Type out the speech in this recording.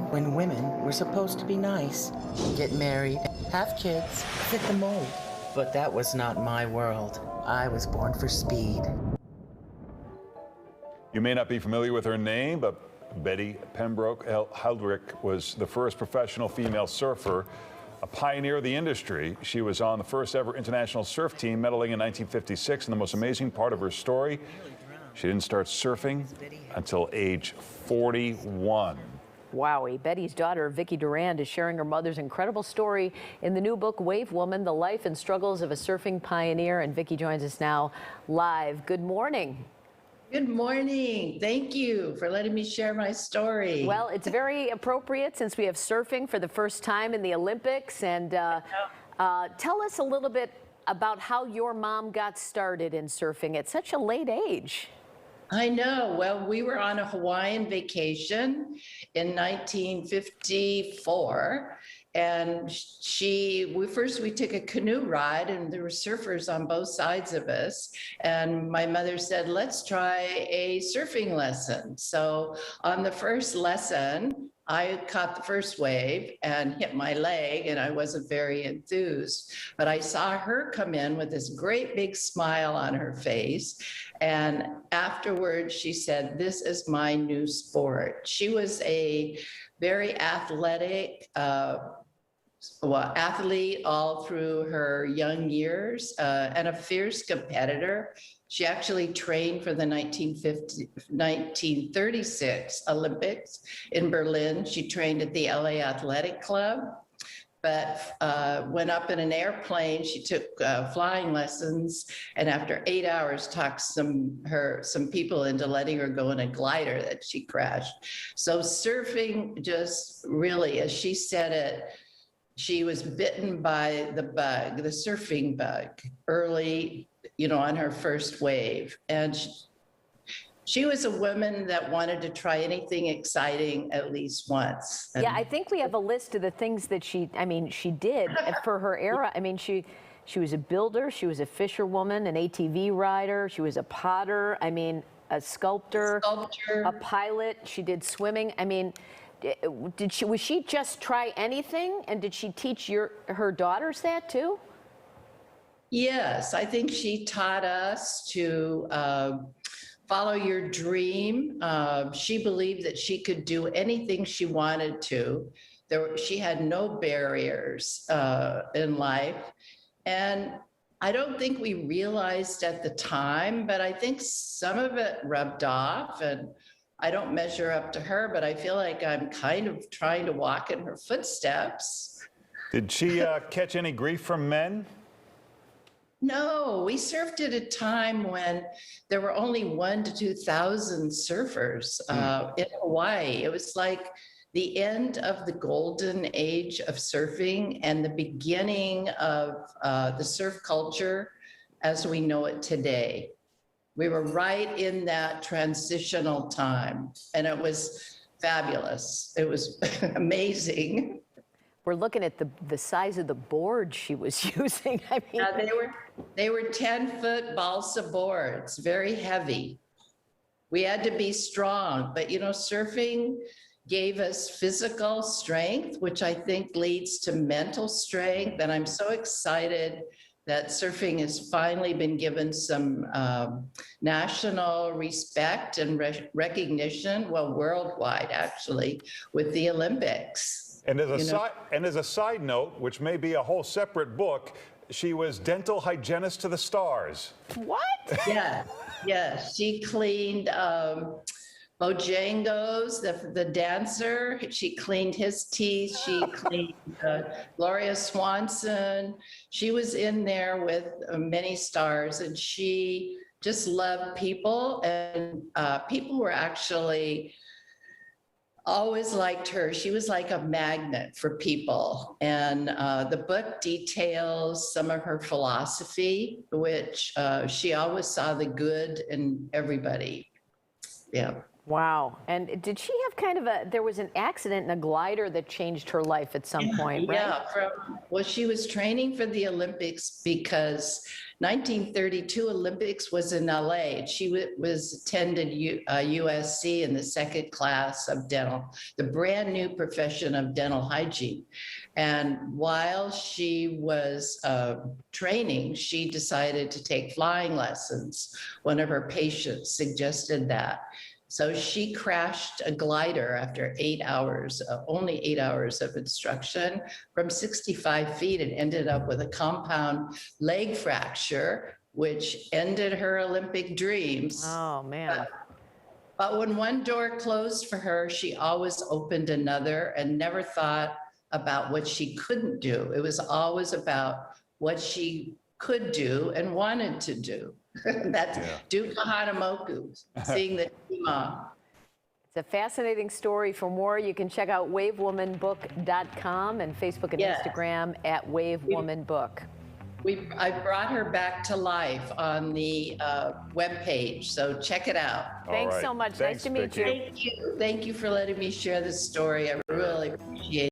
when women were supposed to be nice, get married, have kids, fit the mold. But that was not my world. I was born for speed. You may not be familiar with her name, but Betty Pembroke Heldrick was the first professional female surfer, a pioneer of the industry. She was on the first ever international surf team, medaling in 1956. And the most amazing part of her story, she didn't start surfing until age 41. Wowie. Betty's daughter, Vicki Durand, is sharing her mother's incredible story in the new book, Wave Woman, The Life and Struggles of a Surfing Pioneer. And Vicki joins us now live. Good morning. Good morning. Thank you for letting me share my story. Well, it's very appropriate since we have surfing for the first time in the Olympics. And tell us a little bit about how your mom got started in surfing at such a late age. I know. Well, we were on a Hawaiian vacation in 1954. And we took a canoe ride, and there were surfers on both sides of us. And my mother said, let's try a surfing lesson. So on the first lesson, I caught the first wave and hit my leg, and I wasn't very enthused. But I saw her come in with this great big smile on her face. And afterwards, she said, this is my new sport. She was a very athletic, athlete all through her young years, and a fierce competitor. She actually trained for the 1936 Olympics in Berlin. She trained at the LA Athletic Club, but went up in an airplane. She took flying lessons, and after 8 hours, talked some people into letting her go in a glider that she crashed. So surfing just really, as she said it, she was bitten by the bug, the surfing bug, early, on her first wave. And she was a woman that wanted to try anything exciting at least once. Yeah, I think we have a list of the things that she did for her era. I mean, she was a builder, she was a fisherwoman, an ATV rider, she was a potter, a sculptor, a pilot, she did swimming. Was she just try anything? And did she teach her daughters that too? Yes, I think she taught us to follow your dream. She believed that she could do anything she wanted to. She had no barriers in life. And I don't think we realized at the time, but I think some of it rubbed off. And I don't measure up to her, but I feel like I'm kind of trying to walk in her footsteps. Did she catch any grief from men? No, we surfed at a time when there were only 1,000 to 2,000 surfers in Hawaii. It was like the end of the golden age of surfing and the beginning of the surf culture as we know it today. We were right in that transitional time, and it was fabulous. It was amazing. We're looking at the size of the board she was using. They were 10-foot balsa boards, very heavy. We had to be strong, but surfing gave us physical strength, which I think leads to mental strength. And I'm so excited that surfing has finally been given some national respect and recognition, well, worldwide actually, with the Olympics. And as a side note, which may be a whole separate book, she was dental hygienist to the stars. What? Yeah. She cleaned Bojangles, the dancer. She cleaned his teeth. She cleaned Gloria Swanson. She was in there with many stars, and she just loved people. And people were actually always liked her. She was like a magnet for people. And the book details some of her philosophy, which she always saw the good in everybody. Yeah. Wow. And did she have kind of there was an accident in a glider that changed her life at some point, right? Yeah, well, she was training for the Olympics because 1932 Olympics was in LA. She was attended USC in the second class of dental, the brand new profession of dental hygiene. And while she was training, she decided to take flying lessons. One of her patients suggested that. So she crashed a glider after 8 hours, only 8 hours of instruction from 65 feet and ended up with a compound leg fracture, which ended her Olympic dreams. Oh, man. But when one door closed for her, she always opened another and never thought about what she couldn't do. It was always about what she could do and wanted to do. That's Duke Kahanamoku, seeing the Tima. It's a fascinating story. For more, you can check out wavewomanbook.com and Facebook and Instagram at wavewomanbook. I brought her back to life on the webpage, so check it out. Thanks so much. Thanks, nice to meet Vicki. you. Thank you. Thank you for letting me share this story. I really appreciate it.